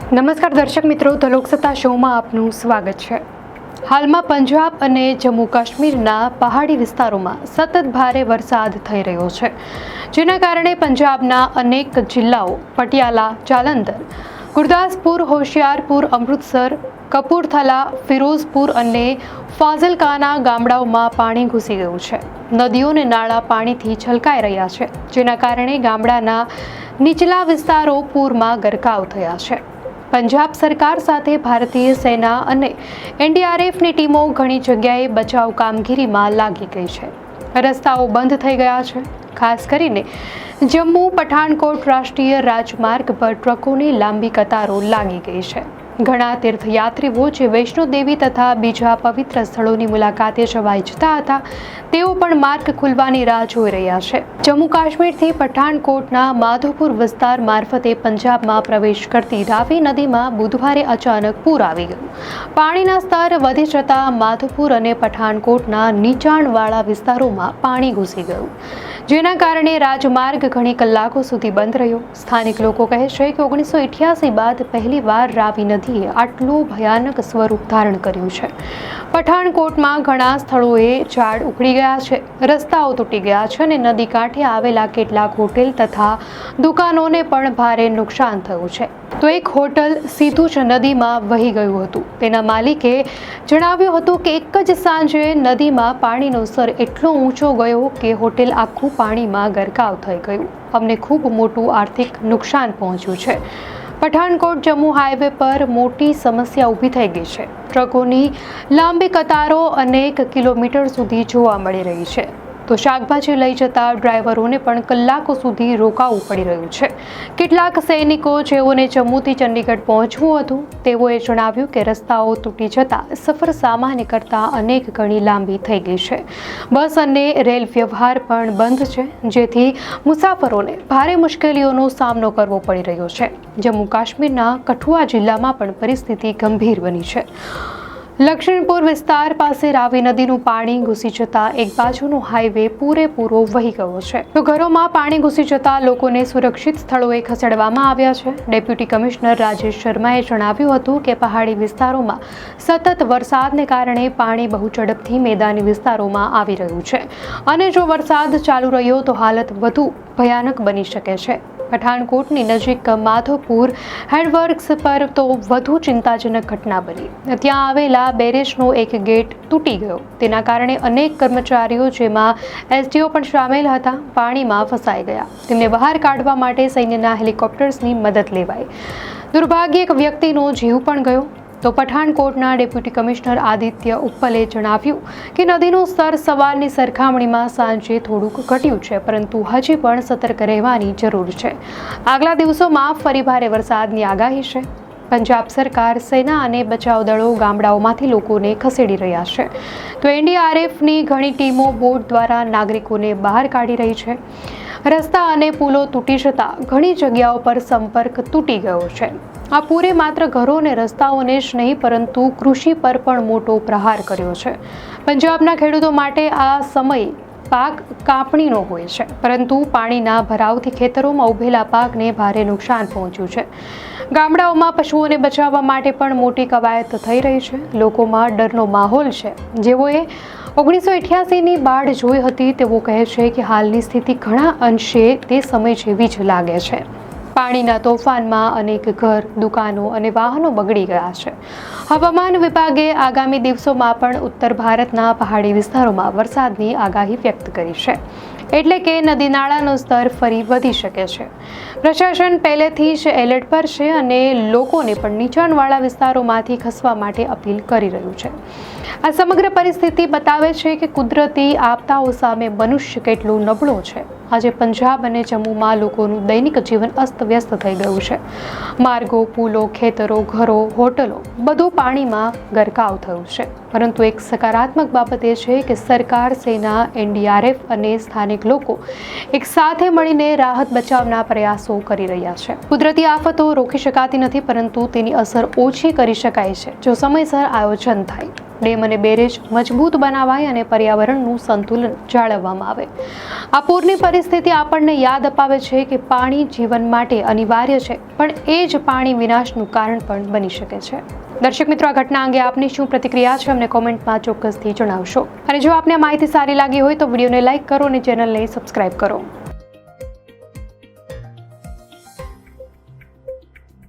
નમસ્કાર દર્શક મિત્રો, ધ લોકસત્તા શોમાં આપનું સ્વાગત છે। હાલમાં પંજાબ અને જમ્મુ કાશ્મીરના પહાડી વિસ્તારોમાં સતત ભારે વરસાદ થઈ રહ્યો છે, જેના કારણે પંજાબના અનેક જિલ્લાઓ પટિયાલા, જાલંધર, ગુરદાસપુર, હોશિયારપુર, અમૃતસર, કપૂરથલા, ફિરોઝપુર અને ફાઝિલકાના ગામડાઓમાં પાણી ઘૂસી ગયું છે। નદીઓ અને નાળા પાણીથી છલકાઈ રહ્યા છે, જેના કારણે ગામડાના નીચલા વિસ્તારો પૂરમાં ગરકાવ થયા છે। પંજાબ સરકાર સાથે ભારતીય સેના અને એનડીઆરએફની ટીમો ઘણી જગ્યાએ બચાવ કામગીરીમાં લાગી ગઈ છે। રસ્તાઓ બંધ થઈ ગયા છે। ખાસ કરીને જમ્મુ પઠાણકોટ રાષ્ટ્રીય રાજમાર્ગ પર ટ્રકોની લાંબી કતારો લાગી ગઈ છે। ઘણા તીર્થયાત્રીઓ જે વૈષ્ણોદેવી તથા બીજા પવિત્ર સ્થળોની મુલાકાતે જવા ઈચ્છતા હતા, તેઓ પણ માર્ગ ખુલવાની રાહ જોઈ રહ્યા છે। જમ્મુ કાશ્મીરથી પઠાણકોટના માધોપુર વિસ્તાર મારફતે પંજાબમાં પ્રવેશ કરતી રાવી નદીમાં બુધવારે અચાનક પૂર આવી ગયું। પાણીના સ્તર વધી જતા માધોપુર અને પઠાણકોટના નીચાણવાળા વિસ્તારોમાં પાણી ઘૂસી ગયું, જેના કારણે રાજમાર્ગ ઘણી કલાકો સુધી બંધ રહ્યો। સ્થાનિક લોકો કહે છે કે 1988 બાદ પહેલીવાર રાવી નદીએ આટલું ભયાનક સ્વરૂપ ધારણ કર્યું છે। પઠાણકોટમાં ઘણા સ્થળોએ ઝાડ ઉખડી ગયા છે, રસ્તાઓ તૂટી ગયા છે અને નદી કાંઠે આવેલા કેટલાક હોટેલ તથા દુકાનોને પણ ભારે નુકસાન થયું છે। તો એક હોટલ સીધું જ નદીમાં વહી ગયું હતું। તેના માલિકે જણાવ્યું હતું કે એક જ સાંજે નદીમાં પાણીનો સ્તર એટલો ઊંચો ગયો કે હોટેલ આખું પાણીમાં ગરકાવ થઈ ગયું। અમને ખૂબ મોટું આર્થિક નુકસાન પહોંચ્યું છે। પઠાણકોટ જમ્મુ હાઈવે પર મોટી સમસ્યા ઊભી થઈ ગઈ છે। ટ્રકોની લાંબી કતારો અનેક કિલોમીટર સુધી જોવા મળી રહી છે। તો શાકભાજી લઈ જતા ડ્રાઈવરોને પણ કલાકો સુધી રોકાવું પડી રહ્યું છે। કેટલાક સૈનિકો જેઓને જમ્મુથી ચંડીગઢ પહોંચવું હતું, તેઓએ જણાવ્યું કે રસ્તાઓ તૂટી જતા સફર સામાન્ય કરતાં અનેક ગણી લાંબી થઈ ગઈ છે। બસ અને રેલ વ્યવહાર પણ બંધ છે, જેથી મુસાફરોને ભારે મુશ્કેલીઓનો સામનો કરવો પડી રહ્યો છે। જમ્મુ કાશ્મીરના કઠુઆ જિલ્લામાં પણ પરિસ્થિતિ ગંભીર બની છે। લક્ષ્મણપુર વિસ્તાર પાસે રાવી નદીનું પાણી ઘૂસી જતા એક બાજુનો હાઈવે પૂરેપૂરો વહી ગયો છે। તો ઘરોમાં પાણી ઘૂસી જતા લોકોને સુરક્ષિત સ્થળોએ ખસેડવામાં આવ્યા છે। ડેપ્યુટી કમિશનર રાજેશ શર્માએ જણાવ્યું હતું કે પહાડી વિસ્તારોમાં સતત વરસાદને કારણે પાણી બહુ ઝડપથી મેદાની વિસ્તારોમાં આવી રહ્યું છે અને જો વરસાદ ચાલુ રહ્યો તો હાલત વધુ ભયાનક બની શકે છે। પઠાણકોટની નજીક માધોપુર હેડવર્ક્સ પર તો વધુ ચિંતાજનક ઘટના બની। ત્યાં આવેલા બેરેજનો એક ગેટ તૂટી ગયો, તેના કારણે અનેક કર્મચારીઓ, જેમાં એસડીઓ પણ સામેલ હતા, પાણીમાં ફસાઈ ગયા। તેમને બહાર કાઢવા માટે સૈન્યના હેલિકોપ્ટર્સની મદદ લેવાઈ। દુર્ભાગ્યે એક વ્યક્તિનો જીવ પણ ગયો। તો પઠાણકોટના ડેપ્યુટી કમિશનર આદિત્ય ઉપ્પલે જણાવ્યું કે નદીનું સ્તર સવારની સરખામણીમાં સાંજે થોડુંક ઘટ્યું છે, પરંતુ હજી પણ સતર્ક રહેવાની જરૂર છે। આગલા દિવસોમાં ફરી ભારે વરસાદની આગાહી છે। પંજાબ સરકાર, સેના અને બચાવ દળો ગામડાઓમાંથી લોકોને ખસેડી રહ્યા છે। તો એનડીઆરએફની ઘણી ટીમો બોટ દ્વારા નાગરિકોને બહાર કાઢી રહી છે। રસ્તા અને પુલો તૂટી જતા ઘણી જગ્યાઓ પર સંપર્ક તૂટી ગયો છે। આ પૂરે માત્ર ઘરો અને રસ્તાઓને જ નહીં, પરંતુ કૃષિ પર પણ મોટો પ્રહાર કર્યો છે। પંજાબના ખેડૂતો માટે આ સમય પાક કાપણીનો હોય છે, પરંતુ પાણીના ભરાવથી ખેતરોમાં ઉભેલા પાકને ભારે નુકસાન પહોંચ્યું છે। ગામડાઓમાં પશુઓને બચાવવા માટે પણ મોટી કવાયત થઈ રહી છે। લોકોમાં ડરનો માહોલ છે। જેઓએ 1988ની બાઢ જોઈ હતી, તેઓ કહે છે કે હાલની સ્થિતિ ઘણા અંશે તે સમય જેવી જ લાગે છે। પાણીના તોફાનમાં અનેક ઘર, દુકાનો અને વાહનો બગડી ગયા છે। હવામાન વિભાગે આગામી દિવસોમાં પણ ઉત્તર ભારતના પહાડી વિસ્તારોમાં વરસાદની આગાહી વ્યક્ત કરી છે, એટલે કે નદી નાળાનું સ્તર ફરી વધી શકે છે। પ્રશાસન પહેલેથી જ એલર્ટ પર છે અને લોકોને પણ નીચાણવાળા વિસ્તારોમાંથી ખસવા માટે અપીલ કરી રહ્યું છે। આ સમગ્ર પરિસ્થિતિ બતાવે છે કે કુદરતી આપદાઓ સામે મનુષ્ય કેટલો નબળો છે। આજે પંજાબ અને જમ્મુમાં લોકોનું દૈનિક જીવન અસ્તવ્યસ્ત થઈ ગયું છે। માર્ગો, પુલો, ખેતરો, ઘરો, હોટલો બધું પાણીમાં ગરકાવ થયું છે। પરંતુ એક સકારાત્મક બાબત એ છે કે સરકાર, સેના, એનડીઆરએફ અને સ્થાનિક લોકો એક સાથે મળીને રાહત બચાવના પ્રયાસો કરી રહ્યા છે। કુદરતી આફતો રોકી શકાતી નથી, પરંતુ તેની અસર ઓછી કરી શકાય છે જો સમયસર આયોજન થાય। ડેમ અને બેરેજ મજબૂત બનાવાય અને પર્યાવરણનું સંતુલન જાળવવામાં આવે. આ પૂરની પરિસ્થિતિ આપણને યાદ અપાવે છે કે પાણી જીવન માટે અનિવાર્ય છે, પણ એ જ પાણી વિનાશનું કારણ પણ બની શકે છે. દર્શક મિત્રો, આ ઘટના અંગે આપની શું પ્રતિક્રિયા છે અમને કોમેન્ટમાં ચોક્કસથી જણાવશો. અને જો આપને આ માહિતી સારી લાગી હોય તો વિડીયોને લાઇક કરો અને ચેનલને સબસ્ક્રાઇબ કરો.